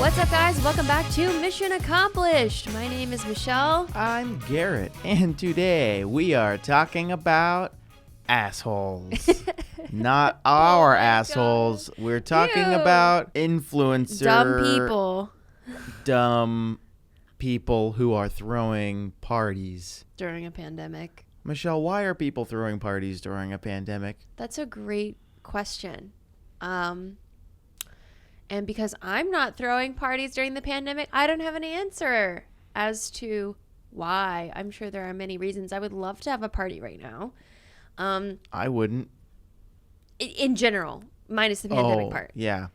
What's up, guys? Welcome back to Mission Accomplished. My name is Michelle. I'm Garrett, and today we are talking about assholes. Not our assholes. God. We're talking Ew. about influencer... Dumb people who are throwing parties. during a pandemic. Michelle, why are people throwing parties during a pandemic? That's a great question. And because I'm not throwing parties during the pandemic, I don't have an answer as to why. I'm sure there are many reasons. I would love to have a party right now. I wouldn't. In general, minus the pandemic part. Yeah.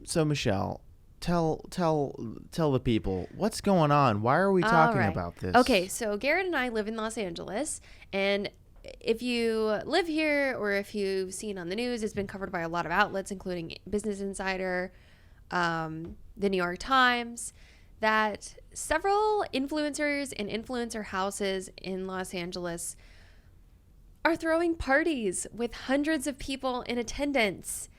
So, Michelle, tell the people what's going on. Why are we talking about this? Okay, so Garrett and I live in Los Angeles, and if you live here or if you've seen on the news, it's been covered by a lot of outlets, including Business Insider, the New York Times, that several influencers and influencer houses in Los Angeles are throwing parties with hundreds of people in attendance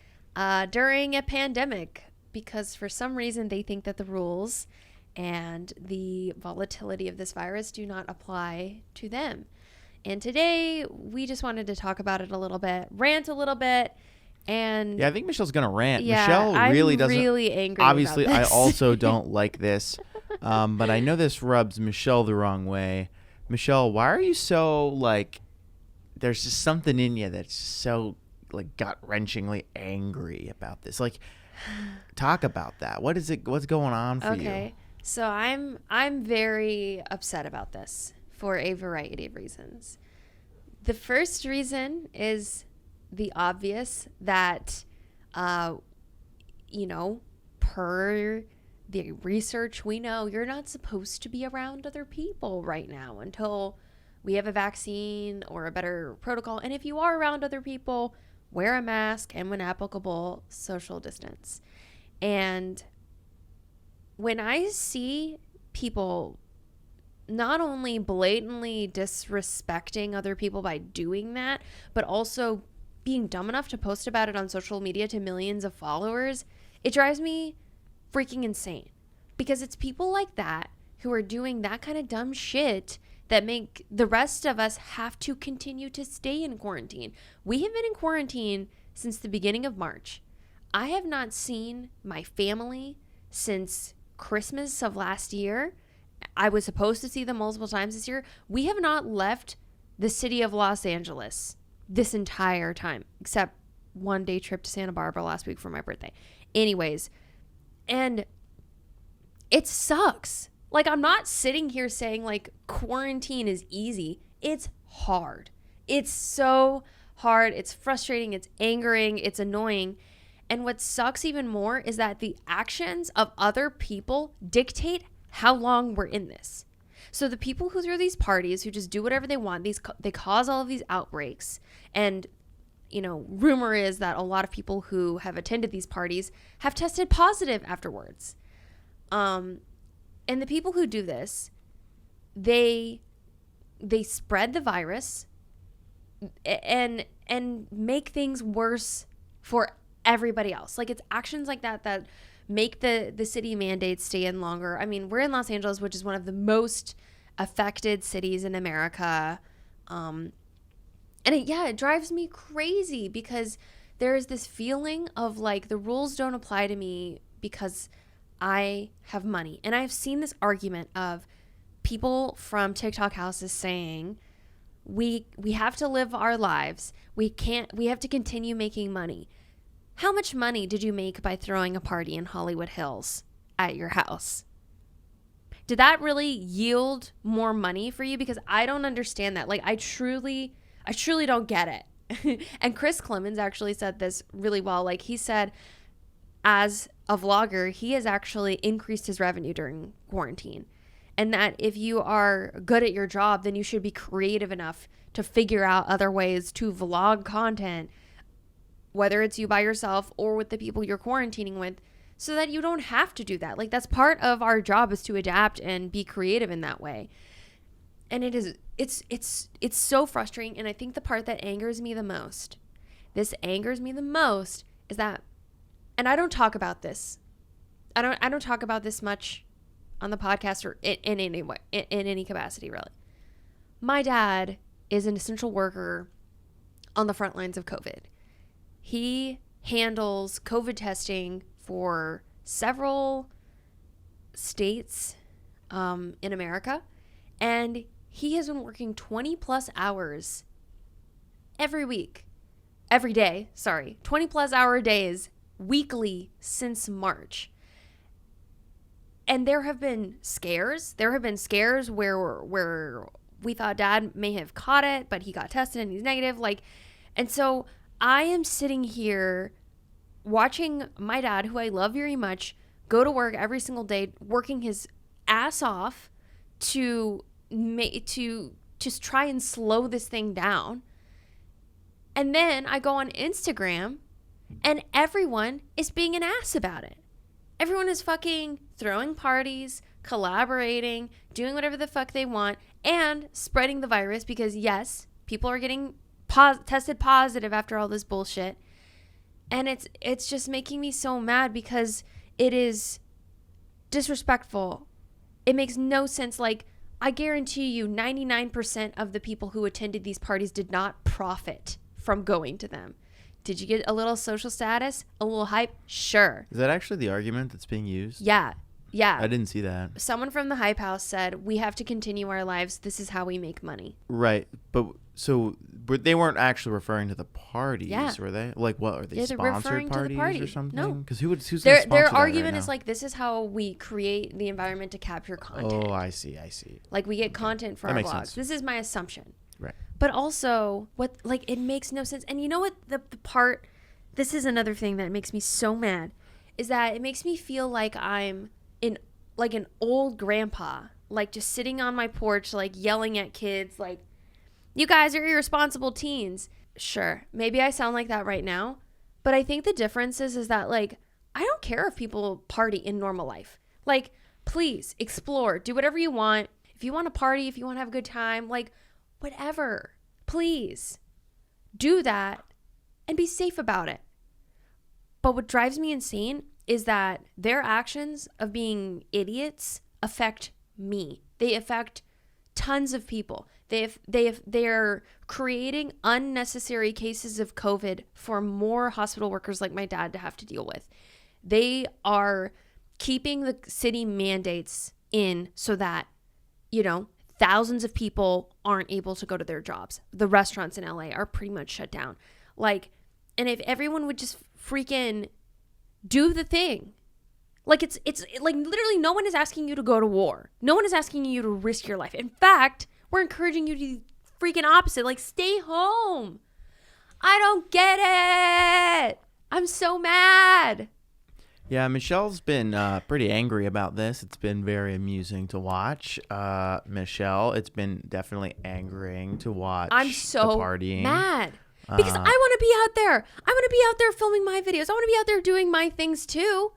during a pandemic because for some reason they think that the rules and the volatility of this virus do not apply to them. And today, we just wanted to talk about it a little bit, rant a little bit, and... Yeah, I think Michelle's going to rant. Yeah, Michelle really doesn't... I'm really angry Obviously, about I this. also don't like this, but I know this rubs Michelle the wrong way. Michelle, why are you so, there's just something in you that's so, gut-wrenchingly angry about this? Talk about that. What's going on for you? Okay, so I'm very upset about this. For a variety of reasons. The first reason is the obvious that, per the research we know, you're not supposed to be around other people right now until we have a vaccine or a better protocol. And if you are around other people, wear a mask and when applicable, social distance. And when I see people not only blatantly disrespecting other people by doing that, but also being dumb enough to post about it on social media to millions of followers, it drives me freaking insane. Because it's people like that who are doing that kind of dumb shit that make the rest of us have to continue to stay in quarantine. We have been in quarantine since the beginning of March. I have not seen my family since Christmas of last year. I was supposed to see them multiple times this year. We have not left the city of Los Angeles this entire time, except one day trip to Santa Barbara last week for my birthday. Anyways, and it sucks. I'm not sitting here saying quarantine is easy. It's hard. It's so hard. It's frustrating. It's angering. It's annoying. And what sucks even more is that the actions of other people dictate how long we're in this. So the people who throw these parties, who just do whatever they want, they cause all of these outbreaks. And, rumor is that a lot of people who have attended these parties have tested positive afterwards. And the people who do this, they spread the virus and make things worse for everybody else. It's actions like that make the city mandates stay in longer. I mean, we're in Los Angeles, which is one of the most affected cities in America. It drives me crazy because there is this feeling of the rules don't apply to me because I have money. And I've seen this argument of people from TikTok houses saying, we have to live our lives. We have to continue making money. How much money did you make by throwing a party in Hollywood Hills at your house? Did that really yield more money for you? Because I don't understand that. I truly don't get it. And Chris Clemens actually said this really well. He said, as a vlogger, he has actually increased his revenue during quarantine. And that if you are good at your job, then you should be creative enough to figure out other ways to vlog content, whether it's you by yourself or with the people you're quarantining with, so that you don't have to do that. That's part of our job, is to adapt and be creative in that way. And it's so frustrating. And I think the part that angers me the most, is that, and I don't talk about this I don't talk about this much on the podcast or in any way, in any capacity, really. My dad is an essential worker on the front lines of COVID. He handles COVID testing for several states in America, and he has been working 20 plus hours every day, 20 plus hour days weekly since March. And there have been scares. There have been scares where we thought dad may have caught it, but he got tested and he's negative. And so I am sitting here watching my dad, who I love very much, go to work every single day, working his ass off to just try and slow this thing down. And then I go on Instagram and everyone is being an ass about it. Everyone is fucking throwing parties, collaborating, doing whatever the fuck they want, and spreading the virus because, yes, people are getting tested positive after all this bullshit. And it's just making me so mad because it is disrespectful. It makes no sense. Like, I guarantee you 99% of the people who attended these parties did not profit from going to them. Did you get a little social status? A little hype? Sure. Is that actually the argument that's being used? Yeah. I didn't see that. Someone from the Hype House said, we have to continue our lives. This is how we make money. Right. But they weren't actually referring to the parties, were they? Like, what are they, they're sponsored referring parties to or something? No. Because who's going to sponsor Their that argument right is now? like, this is how we create the environment to capture content. Oh, I see. Like, we get content for That our makes blogs. sense. This is my assumption. Right. But also, it makes no sense. And you know what the part, this is another thing that makes me so mad, is that it makes me feel like I'm like an old grandpa, like just sitting on my porch, like yelling at kids, like, you guys are irresponsible teens. Sure, maybe I sound like that right now, but I think the difference is that, like, I don't care if people party in normal life. Like, please explore, do whatever you want. If you want to party, if you want to have a good time, like, whatever, please do that and be safe about it. But what drives me insane is that their actions of being idiots affect me. They affect tons of people. They're creating unnecessary cases of COVID for more hospital workers like my dad to have to deal with. They are keeping the city mandates in so that, thousands of people aren't able to go to their jobs. The restaurants in LA are pretty much shut down. Like, and if everyone would just freaking do the thing. Like, it's like literally no one is asking you to go to war. No one is asking you to risk your life. In fact, we're encouraging you to do the freaking opposite. Like, stay home. I don't get it. I'm so mad. Yeah, Michelle's been pretty angry about this. It's been very amusing to watch. Michelle, it's been definitely angering to watch. I'm so the partying. mad. Because I want to be out there. I want to be out there filming my videos. I want to be out there doing my things too.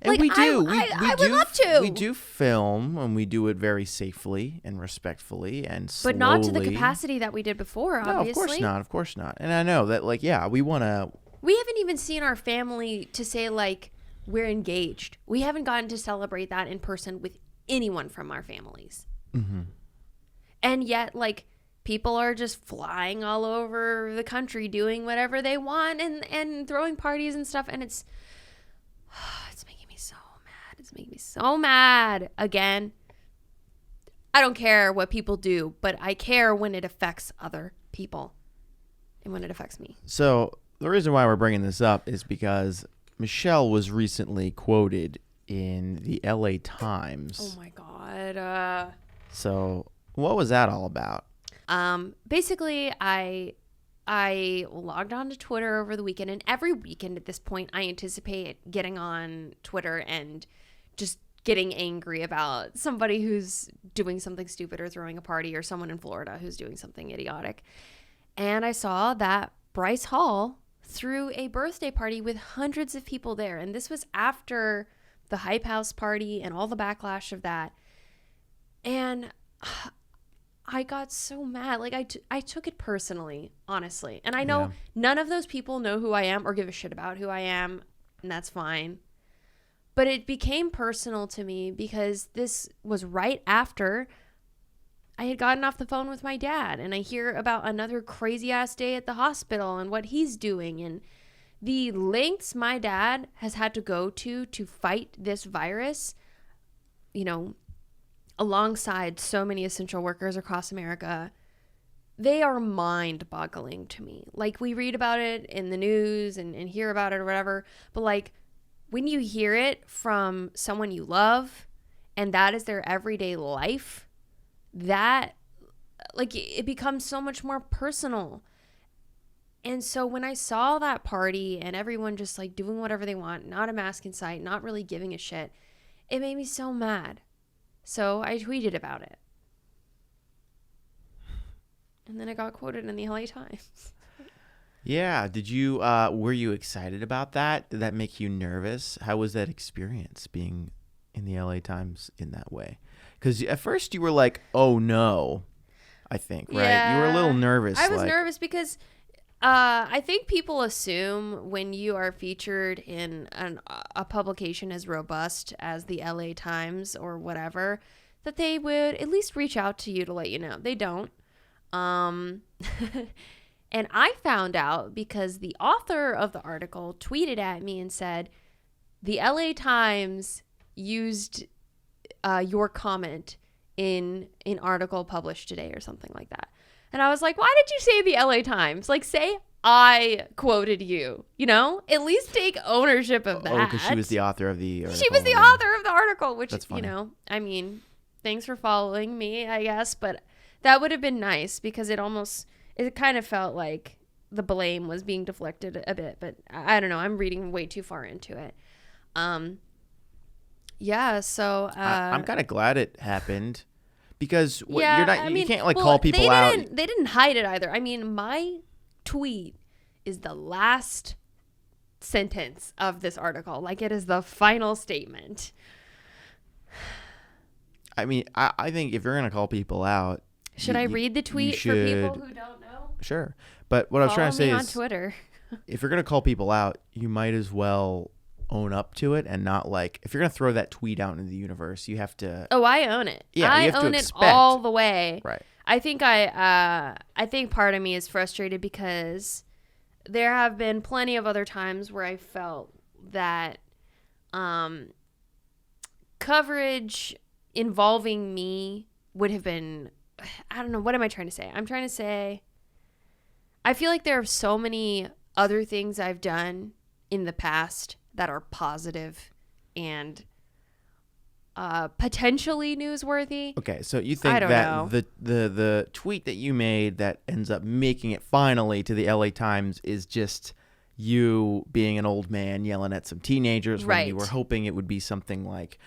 And like, we do. I would love to. We do film, and we do it very safely and respectfully and slowly. But not to the capacity that we did before, obviously. No, of course not. And I know that, we want to... We haven't even seen our family to say, like, we're engaged. We haven't gotten to celebrate that in person with anyone from our families. Mm-hmm. And yet, like, people are just flying all over the country doing whatever they want and throwing parties and stuff. And it's making me so mad. It's making me so mad. Again, I don't care what people do, but I care when it affects other people and when it affects me. So the reason why we're bringing this up is because Michelle was recently quoted in the LA Times. Oh, my God. So what was that all about? Basically, I logged on to Twitter over the weekend, and every weekend at this point, I anticipate getting on Twitter and just getting angry about somebody who's doing something stupid or throwing a party, or someone in Florida who's doing something idiotic. And I saw that Bryce Hall threw a birthday party with hundreds of people there, and this was after the Hype House party and all the backlash of that. And I got so mad. Like, I took it personally, honestly. And I know none of those people know who I am or give a shit about who I am, and that's fine. But it became personal to me because this was right after I had gotten off the phone with my dad, and I hear about another crazy ass day at the hospital and what he's doing and the lengths my dad has had to go to fight this virus, you know, alongside so many essential workers across America. They are mind-boggling to me. Like, we read about it in the news and hear about it or whatever, but like when you hear it from someone you love and that is their everyday life, that, like, it becomes so much more personal. And so when I saw that party and everyone just like doing whatever they want, not a mask in sight, not really giving a shit, it made me so mad. So I tweeted about it. And then it got quoted in the LA Times. Yeah. Did you, were you excited about that? Did that make you nervous? How was that experience being in the LA Times in that way? Because at first you were like, oh no, I think, right? Yeah. You were a little nervous. I was nervous because I think people assume when you are featured in a publication as robust as the LA Times or whatever, that they would at least reach out to you to let you know. They don't. And I found out because the author of the article tweeted at me and said, the LA Times used your comment in an article published today or something like that. And I was like, why did you say the LA Times? Like, say I quoted you, you know? At least take ownership of that. Oh, because she was the author of the article. She was the author of the article, which, That's funny. you know, I mean, thanks for following me, I guess. But that would have been nice because it kind of felt like the blame was being deflected a bit. But I don't know. I'm reading way too far into it. Yeah, so I'm kind of glad it happened because yeah, you're not. I You mean, can't like well, call people out. They didn't hide it either. I mean, my tweet is the last sentence of this article. Like, it is the final statement. I mean, I think if you're gonna call people out, Should I read the tweet for people who don't know? Sure, but what I was trying to say Follow me is, on Twitter. if you're gonna call people out, you might as well own up to it and not like if you're gonna throw that tweet out into the universe, you have to. Oh, I own it. Yeah, I you have to own it expect. all the way. Right. I think I think part of me is frustrated because there have been plenty of other times where I felt that coverage involving me would have been, I don't know, what am I trying to say? I'm trying to say I feel like there are so many other things I've done in the past that are positive and potentially newsworthy. Okay, so you think don't that know. the tweet that you made that ends up making it finally to the LA Times is just you being an old man yelling at some teenagers when you Right. were hoping it would be something like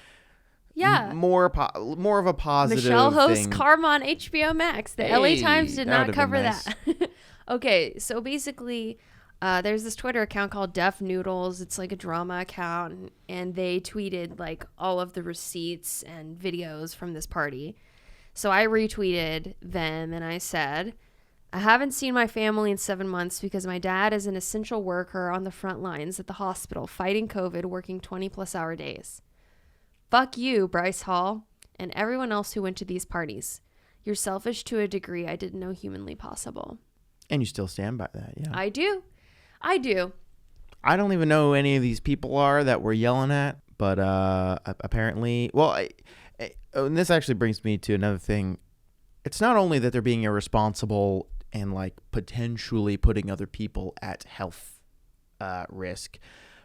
Yeah. more of a positive Michelle hosts thing. Karma on HBO Max. The LA Hey, Times did that not would've been cover nice. that. Okay, so basically, there's this Twitter account called Deaf Noodles. It's like a drama account, and they tweeted like all of the receipts and videos from this party. So I retweeted them and I said, I haven't seen my family in 7 months because my dad is an essential worker on the front lines at the hospital fighting COVID, working 20+ hour days. Fuck you, Bryce Hall, and everyone else who went to these parties. You're selfish to a degree I didn't know humanly possible. And you still stand by that, yeah. I do. I do. I don't even know who any of these people are that we're yelling at, but apparently, well, and this actually brings me to another thing. It's not only that they're being irresponsible and like potentially putting other people at health risk.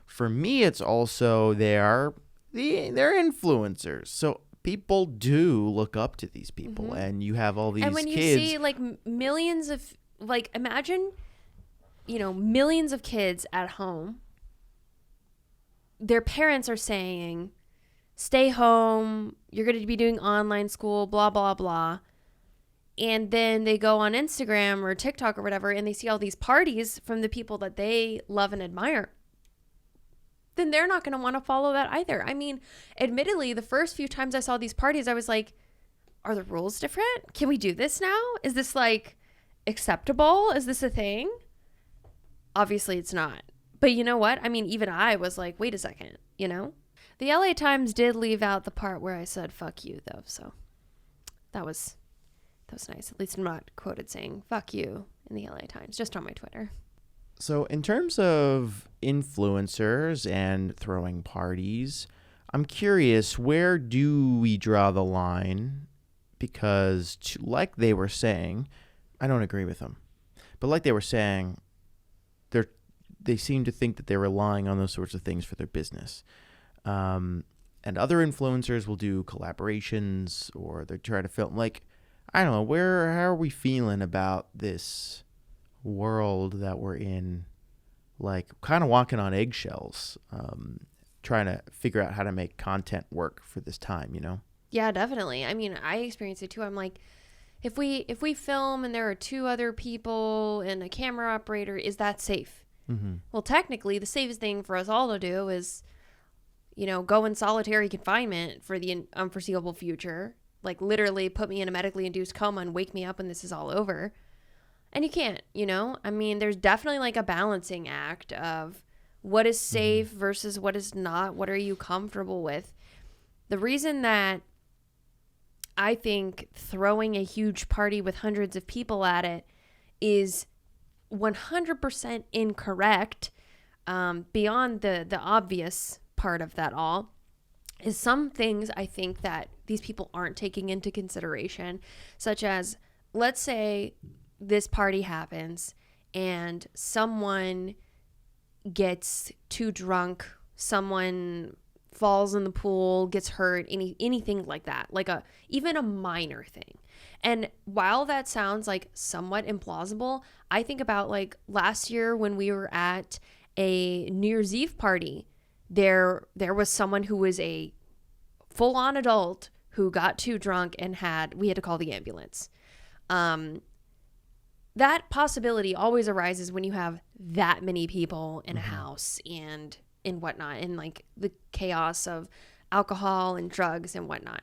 For me, it's also they're influencers. So people do look up to these people, and you have all these And when you kids. see like millions of, like, imagine, you know, millions of kids at home, their parents are saying, stay home, you're going to be doing online school, blah, blah, blah. And then they go on Instagram or TikTok or whatever, and they see all these parties from the people that they love and admire. Then they're not going to want to follow that either. I mean, admittedly, the first few times I saw these parties, I was like, are the rules different? Can we do this now? Is this like acceptable? Is this a thing? Obviously it's not. But you know what? I mean, even I was like, wait a second, you know? The LA Times did leave out the part where I said fuck you though, so that was nice. At least I'm not quoted saying fuck you in the LA Times, just on my Twitter. So in terms of influencers and throwing parties, I'm curious, where do we draw the line? Because like they were saying, I don't agree with them, but like they were saying, they seem to think that they're relying on those sorts of things for their business. And other influencers will do collaborations, or they try to film. Like, I don't know, how are we feeling about this world that we're in? Like, kind of walking on eggshells, trying to figure out how to make content work for this time, you know? Yeah, definitely. I mean, I experience it too. I'm like, if we film and there are 2 other people and a camera operator, is that safe? Mm-hmm. Well, technically, the safest thing for us all to do is, go in solitary confinement for the unforeseeable future. Like, literally put me in a medically induced coma and wake me up when this is all over. And you can't, I mean, there's definitely like a balancing act of what is safe versus what is not. What are you comfortable with? The reason that I think throwing a huge party with hundreds of people at it is 100% incorrect, beyond the obvious part of that all, is some things I think that these people aren't taking into consideration, such as, let's say this party happens and someone gets too drunk, someone falls in the pool, gets hurt, anything like that, like even a minor thing. And while that sounds like somewhat implausible, I think about like last year when we were at a New Year's Eve party, there was someone who was a full-on adult who got too drunk and we had to call the ambulance. That possibility always arises when you have that many people in a house and whatnot, and like the chaos of alcohol and drugs and whatnot.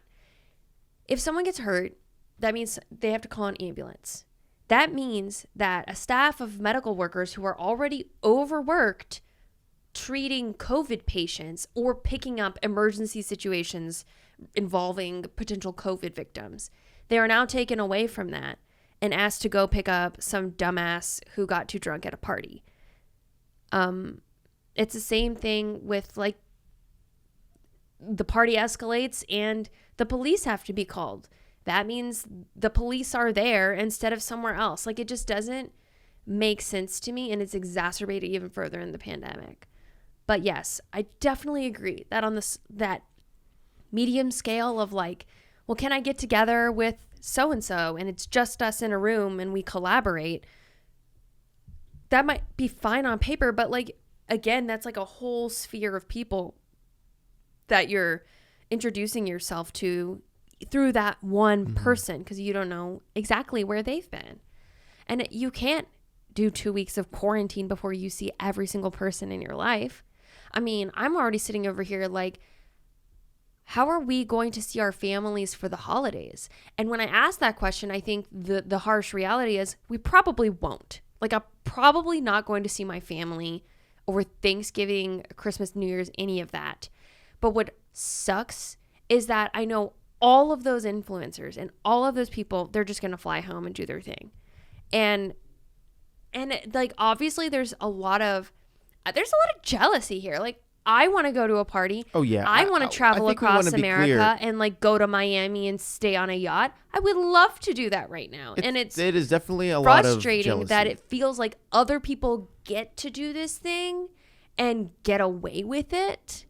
If someone gets hurt, that means they have to call an ambulance. That means that a staff of medical workers who are already overworked treating COVID patients or picking up emergency situations involving potential COVID victims, they are now taken away from that and asked to go pick up some dumbass who got too drunk at a party. It's the same thing with like the party escalates and the police have to be called. That means the police are there instead of somewhere else. Like, it just doesn't make sense to me, and it's exacerbated even further in the pandemic. But yes, I definitely agree that on that medium scale of like, well, can I get together with so-and-so and it's just us in a room and we collaborate? That might be fine on paper, but like, again, that's like a whole sphere of people that you're introducing yourself to through that one person, because you don't know exactly where they've been. And you can't do 2 weeks of quarantine before you see every single person in your life. I mean, I'm already sitting over here like, how are we going to see our families for the holidays? And when I ask that question, I think the harsh reality is we probably won't. Like, I'm probably not going to see my family over Thanksgiving, Christmas, New Year's, any of that. But what sucks is that I know all of those influencers and all of those people, they're just going to fly home and do their thing. And like, obviously there's a lot of jealousy here. Like, I want to go to a party. Oh yeah. I want to travel across America and like go to Miami and stay on a yacht. I would love to do that right now. It frustrating is definitely a lot of frustrating that it feels like other people get to do this thing and get away with it.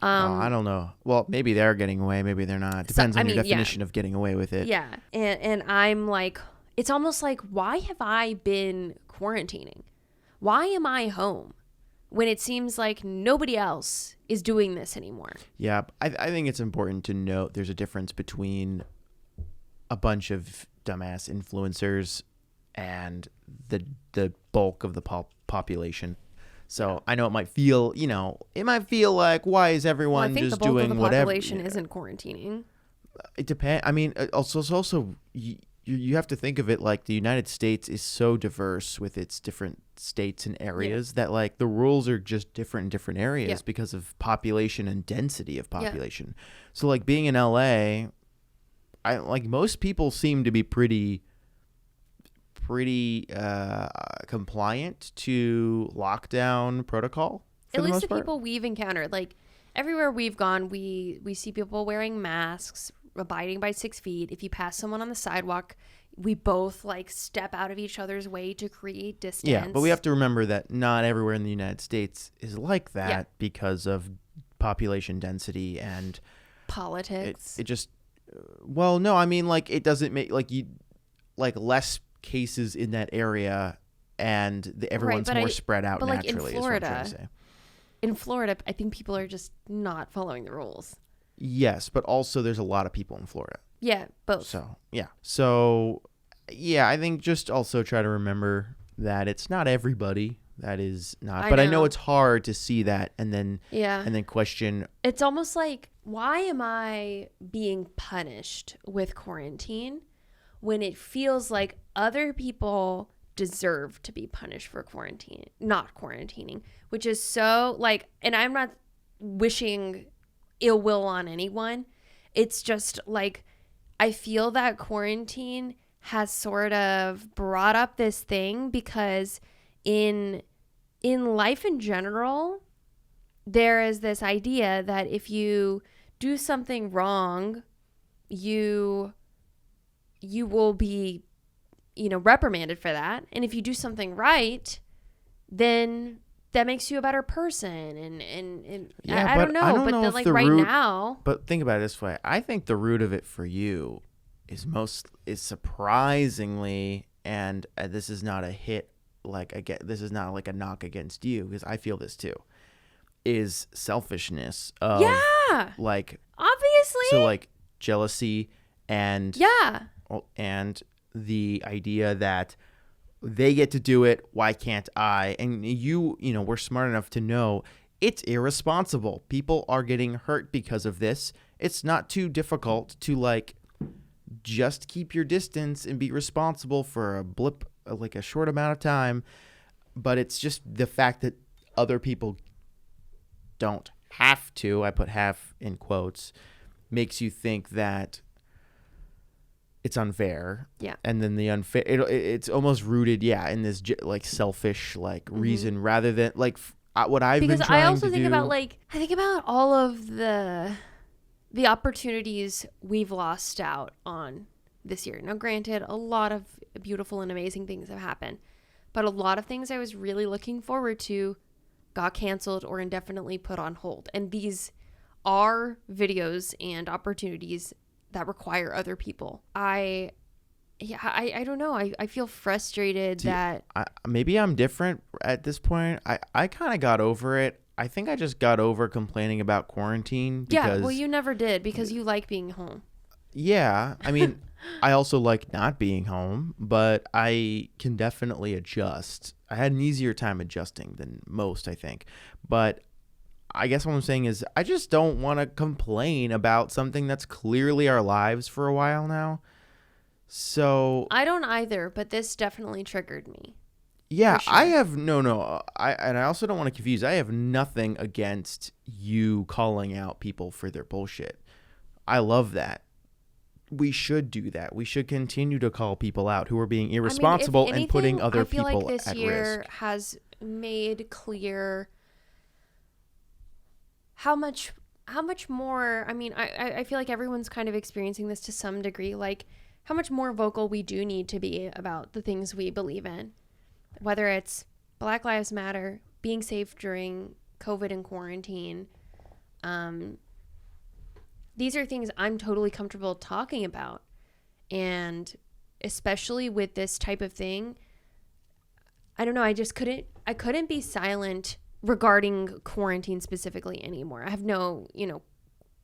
I don't know. Well, maybe they're getting away, maybe they're not. Depends on your definition of getting away with it. Yeah. And I'm like, it's almost like, why have I been quarantining? Why am I home when it seems like nobody else is doing this anymore? Yeah, I think it's important to note there's a difference between a bunch of dumbass influencers and the bulk of the population. So I know it might feel, like, why is everyone just doing whatever? I think the bulk of the population isn't quarantining. It depends. I mean, also you have to think of it like the United States is so diverse with its different states and areas that like the rules are just different in different areas because of population and density of population. So like being in LA, I like most people seem to be pretty compliant to lockdown protocol for At the least most the part. people we've encountered, like everywhere we've gone, we see people wearing masks, abiding by 6 feet. If you pass someone on the sidewalk, we both like step out of each other's way to create distance. Yeah, but we have to remember that not everywhere in the United States is like that because of population density and politics. It just, well, no, I mean, like, it doesn't make, like, you, like, less cases in that area and everyone's more spread out but naturally, like in is what I'm trying to Florida, say. in Florida, I think people are just not following the rules. Yes, but also there's a lot of people in Florida. Yeah, both. So, yeah, I think just also try to remember that it's not everybody that is not. I know it's hard to see that and then question. It's almost like, why am I being punished with quarantine when it feels like other people deserve to be punished for not quarantining, which is so like, and I'm not wishing ill will on anyone. It's just like, I feel that quarantine has sort of brought up this thing because in life in general, there is this idea that if you do something wrong, you will be, reprimanded for that. And if you do something right, then that makes you a better person. And I don't know. But then, like, now. But think about it this way. I think the root of it for you is surprisingly, and this is not a hit, this is not like a knock against you, because I feel this too, is selfishness of like, obviously, so like jealousy and the idea that they get to do it, why can't I? And we're smart enough to know it's irresponsible. People are getting hurt because of this. It's not too difficult to like just keep your distance and be responsible for a blip, like a short amount of time. But it's just the fact that other people don't have to, I put have in quotes, makes you think that it's unfair. Yeah. And then the unfair, it's almost rooted, in this like selfish like reason rather than like what I've been trying to do. Because I also think about I think about all of the opportunities we've lost out on this year. Now, granted, a lot of beautiful and amazing things have happened, but a lot of things I was really looking forward to got canceled or indefinitely put on hold. And these are videos and opportunities that require other people. I don't know. I feel frustrated that maybe I'm different at this point. I kind of got over it. I think I just got over complaining about quarantine. Because, well, you never did because you like being home. Yeah. I mean, I also like not being home, but I can definitely adjust. I had an easier time adjusting than most, I think. But I guess what I'm saying is I just don't want to complain about something that's clearly our lives for a while now. So I don't either, but this definitely triggered me. Yeah, sure. I have I also don't want to confuse. I have nothing against you calling out people for their bullshit. I love that. We should do that. We should continue to call people out who are being irresponsible and putting other people at risk. I feel like this year has made clear how much more, I mean, I feel like everyone's kind of experiencing this to some degree, like how much more vocal we do need to be about the things we believe in. Whether it's Black Lives Matter, being safe during COVID and quarantine. These are things I'm totally comfortable talking about. And especially with this type of thing, I don't know, I couldn't be silent regarding quarantine specifically anymore. I have no,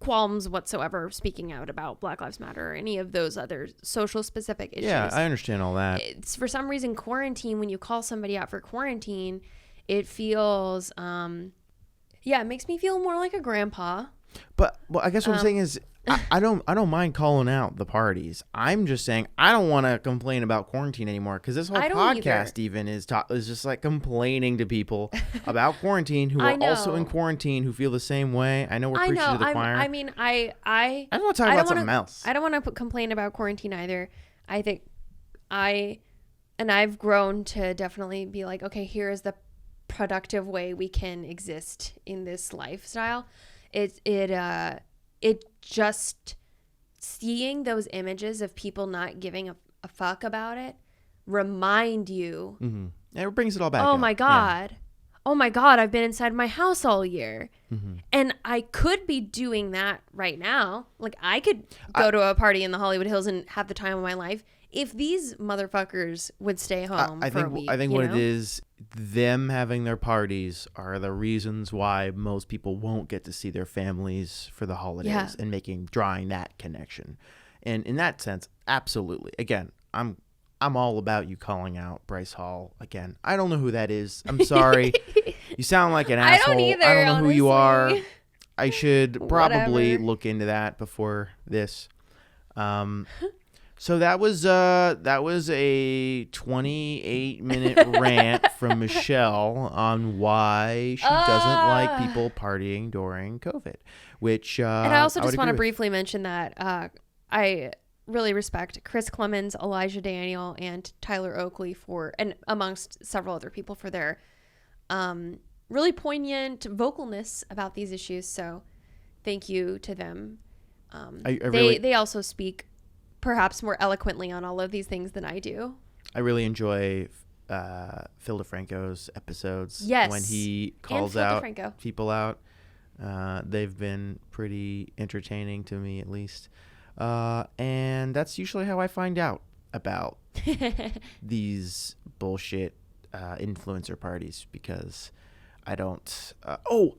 qualms whatsoever speaking out about Black Lives Matter or any of those other social specific issues. Yeah, I understand all that. It's for some reason quarantine, when you call somebody out for quarantine, it feels it makes me feel more like a grandpa. But I guess what I'm saying is I don't mind calling out the parties. I'm just saying I don't want to complain about quarantine anymore, because this whole I don't podcast either. even is just like complaining to people about quarantine who I are also in know. quarantine, who feel the same way. I know we're I preaching know. to the choir. I mean, I I don't want to talk I about don't something want to. else. I don't want to complain about quarantine either. I think I and I've grown to definitely be like, okay, here is the productive way we can exist in this lifestyle. It just seeing those images of people not giving a fuck about it remind you, Mm-hmm. It brings it all back. oh up. my God. Oh my God, I've been inside my house all year. Mm-hmm. And I could be doing that right now. Like, I could go to a party in the Hollywood Hills and have the time of my life if these motherfuckers would stay home I for a think week. I think you what know? it is, them having their parties are the reasons why most people won't get to see their families for the holidays, Yeah. and drawing that connection. And in that sense, absolutely. Again, I'm all about you calling out Bryce Hall again. I don't know who that is. I'm sorry. You sound like an I don't asshole. either, I don't know who you are. honestly. I should probably Whatever. look into that before this. So that was a 28-minute rant from Michelle on why she doesn't like people partying during COVID, which And I also would just want agree to with. briefly mention that I really respect Chris Clemens, Elijah Daniel, and Tyler Oakley and amongst several other people for their really poignant vocalness about these issues. So thank you to them. They also speak perhaps more eloquently on all of these things than I do. I really enjoy Phil DeFranco's episodes. Yes. When he calls Phil out DeFranco. people out. They've been pretty entertaining to me, at least. And that's usually how I find out about these bullshit influencer parties, because I don't.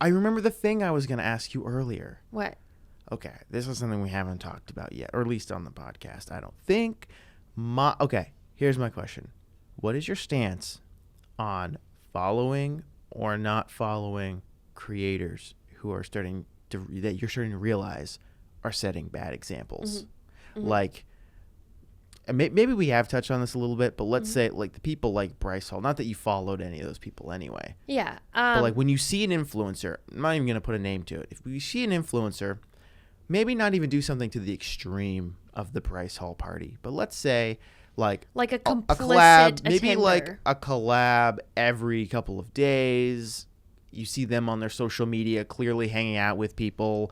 I remember the thing I was going to ask you earlier. What? Okay, this is something we haven't talked about yet, or at least on the podcast, I don't think. Okay, here's my question. What is your stance on following or not following creators who are that you're starting to realize are setting bad examples? Mm-hmm. Mm-hmm. Like, maybe we have touched on this a little bit, but let's say like the people like Bryce Hall, not that you followed any of those people anyway. Yeah. But like when you see an influencer, I'm not even going to put a name to it. If we see an influencer, maybe not even do something to the extreme of the Bryce Hall party, but let's say like a complicit collab, maybe attender. like a collab every couple of days. You see them on their social media clearly hanging out with people,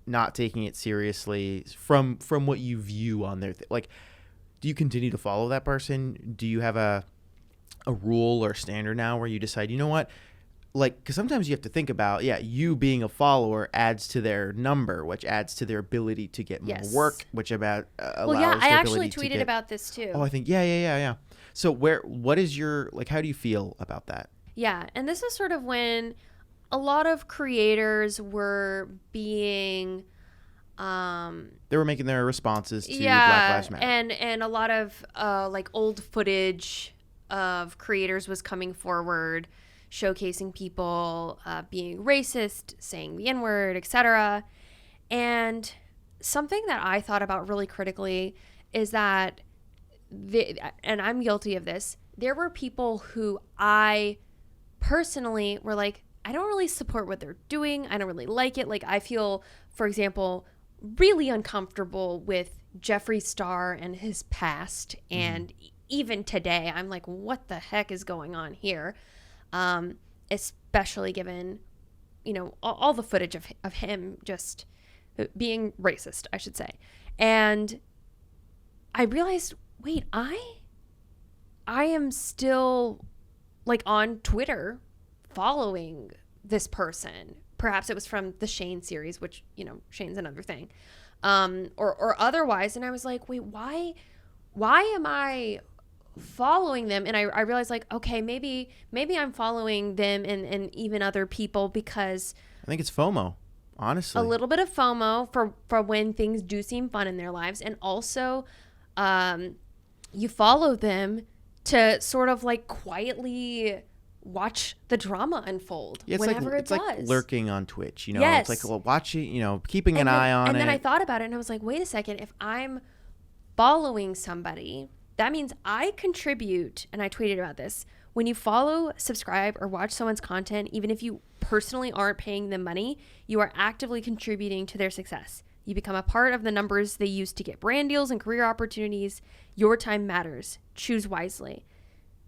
not taking it seriously from what you view on their like. Do you continue to follow that person? Do you have a rule or standard now where you decide, you know what? Like, because sometimes you have to think about, you being a follower adds to their number, which adds to their ability to get more work, which allows I their actually ability to tweeted get, about this too. Oh, I think, yeah. So what is your, like, how do you feel about that? Yeah, and this is sort of when a lot of creators were being They were making their responses to Black Lives Matter. and a lot of like old footage of creators was coming forward, showcasing people being racist, saying the N-word, etc. And something that I thought about really critically is that, and I'm guilty of this, there were people who I personally were like, I don't really support what they're doing. I don't really like it. Like, I feel, for example, really uncomfortable with Jeffree Star and his past. And even today, I'm like, what the heck is going on here? Especially given, all the footage of him just being racist, I should say. And I realized, wait, I am still like on Twitter following this person. Perhaps it was from the Shane series, which, Shane's another thing. Or otherwise. And I was like, wait, why am I following them? And I realized, like, okay, maybe I'm following them and even other people because I think it's FOMO, honestly. a little bit of FOMO for when things do seem fun in their lives. And also you follow them to sort of like quietly watch the drama unfold Yeah, whenever it it's does. like lurking on Twitch, It's Yes. like, well, watching, keeping an And then, eye on and it. then I thought about it and I was like, wait a second, if I'm following somebody, that means I contribute, and I tweeted about this. When you follow, subscribe, or watch someone's content, even if you personally aren't paying them money, you are actively contributing to their success. You become a part of the numbers they use to get brand deals and career opportunities. Your time matters. Choose wisely.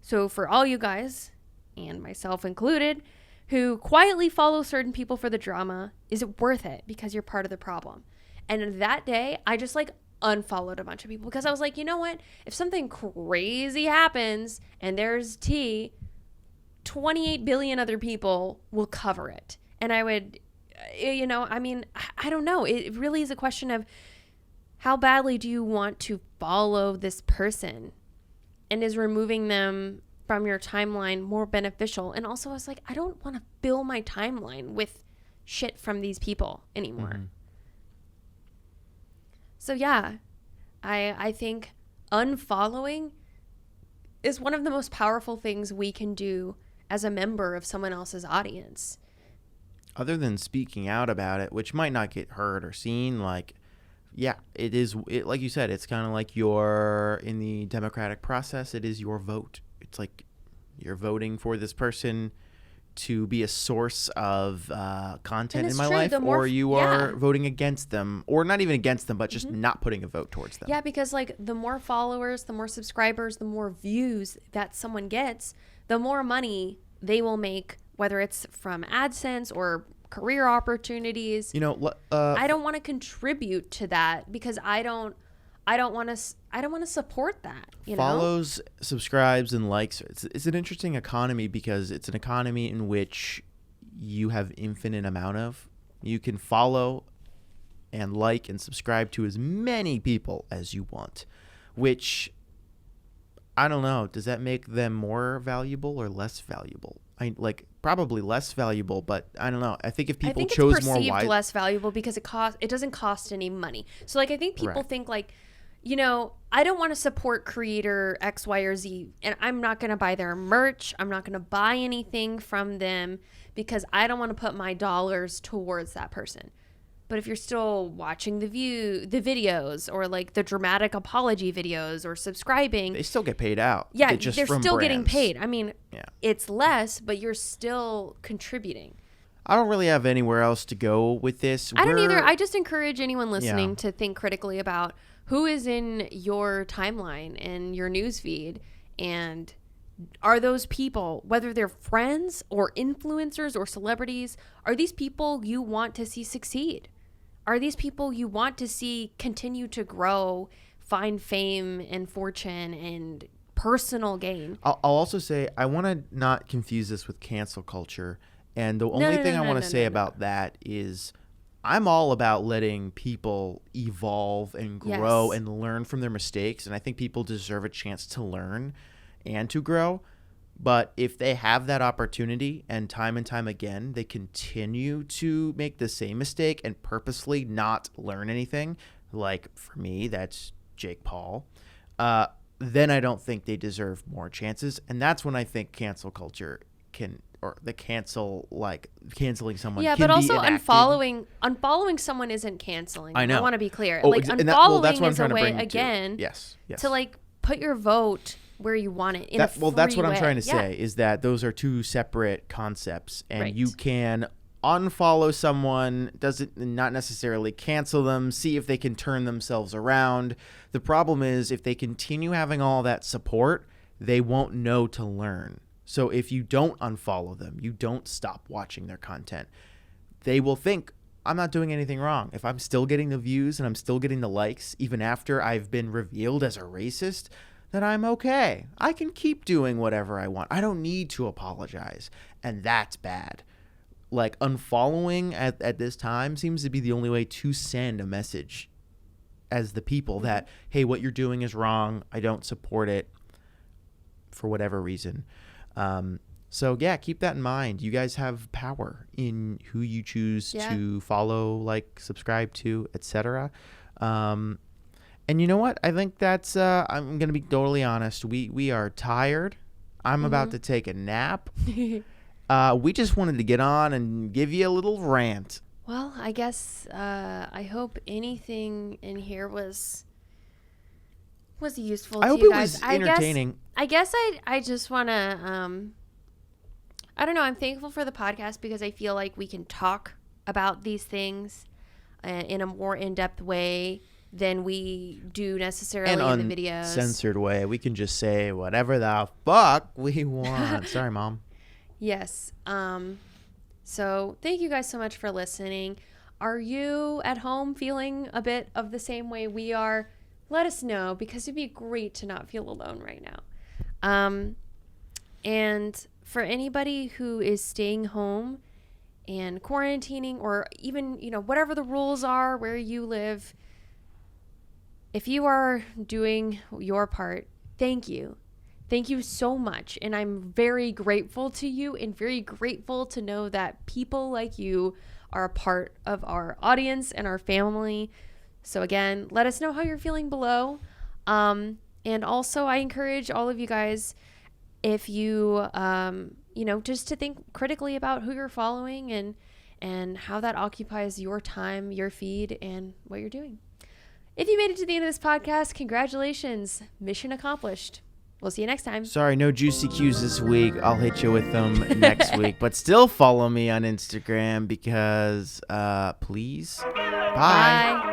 So for all you guys, and myself included, who quietly follow certain people for the drama, is it worth it because you're part of the problem? And that day, I just like unfollowed a bunch of people because I was like, you know what? If something crazy happens and there's tea, 28 billion other people will cover it. And I would, I mean, I don't know. It really is a question of how badly do you want to follow this person? And is removing them from your timeline more beneficial? And also I was like, I don't want to fill my timeline with shit from these people anymore. Mm-hmm. So yeah, I think unfollowing is one of the most powerful things we can do as a member of someone else's audience. Other than speaking out about it, which might not get heard or seen, like, yeah, it is. Like you said, it's kind of like in the democratic process, it is your vote. It's like you're voting for this person to be a source of content in my life, or you are voting against them, or not even against them, but just not putting a vote towards them. Yeah, because like the more followers, the more subscribers, the more views that someone gets, the more money they will make, whether it's from AdSense or career opportunities. I don't want to contribute to that because I don't want to support that. Follows, subscribes, and likes. It's an interesting economy because it's an economy in which you have infinite amount of. You can follow and like and subscribe to as many people as you want, which I don't know. Does that make them more valuable or less valuable? Probably less valuable, but I don't know. I think if people chose more wisely, less valuable because it doesn't cost any money. So I think people think like, I don't want to support creator X, Y, or Z, and I'm not going to buy their merch. I'm not going to buy anything from them because I don't want to put my dollars towards that person. But if you're still watching the videos or like the dramatic apology videos or subscribing, they still get paid out. Yeah, they're still getting paid. I mean, It's less, but you're still contributing. I don't really have anywhere else to go with this. I don't either. I just encourage anyone listening to think critically about who is in your timeline and your newsfeed, and are those people, whether they're friends or influencers or celebrities, are these people you want to see succeed? Are these people you want to see continue to grow, find fame and fortune and personal gain? I'll also say I want to not confuse this with cancel culture. And the only thing I want to say about that is I'm all about letting people evolve and grow and learn from their mistakes. And I think people deserve a chance to learn and to grow. But if they have that opportunity and time again, they continue to make the same mistake and purposely not learn anything, like for me, that's Jake Paul, then I don't think they deserve more chances. And that's when I think cancel culture canceling someone. Yeah, can but also be unfollowing someone isn't canceling. I know. I want to be clear. Unfollowing is a way, again, to like put your vote where you want it in a free that's what way. I'm trying to say is that those are two separate concepts, and you can unfollow someone, not necessarily cancel them, see if they can turn themselves around. The problem is if they continue having all that support, they won't know to learn. So if you don't unfollow them, you don't stop watching their content, they will think, I'm not doing anything wrong. If I'm still getting the views and I'm still getting the likes, even after I've been revealed as a racist, then I'm okay. I can keep doing whatever I want. I don't need to apologize. And that's bad. Like unfollowing at this time seems to be the only way to send a message as the people that, hey, what you're doing is wrong. I don't support it for whatever reason. So yeah, keep that in mind. You guys have power in who you choose to follow, like, subscribe to, etc. And you know what? I think that's, I'm going to be totally honest. We are tired. I'm about to take a nap. We just wanted to get on and give you a little rant. Well, I guess I hope anything in here was useful I to hope you it guys. was entertaining. I guess I just want to I don't know, I'm thankful for the podcast because I feel like we can talk about these things in a more in-depth way than we do necessarily in the videos. Uncensored way. We can just say whatever the fuck we want. Sorry, Mom. Yes. So thank you guys so much for listening. Are you at home feeling a bit of the same way we are? Let us know, because it'd be great to not feel alone right now. And for anybody who is staying home and quarantining, or even, whatever the rules are where you live, if you are doing your part, thank you. Thank you so much. And I'm very grateful to you, and very grateful to know that people like you are a part of our audience and our family. So again, let us know how you're feeling below. And also I encourage all of you guys, if you, just to think critically about who you're following and how that occupies your time, your feed, and what you're doing. If you made it to the end of this podcast, congratulations. Mission accomplished. We'll see you next time. Sorry, no juicy cues this week. I'll hit you with them next week. But still follow me on Instagram because, please. Bye.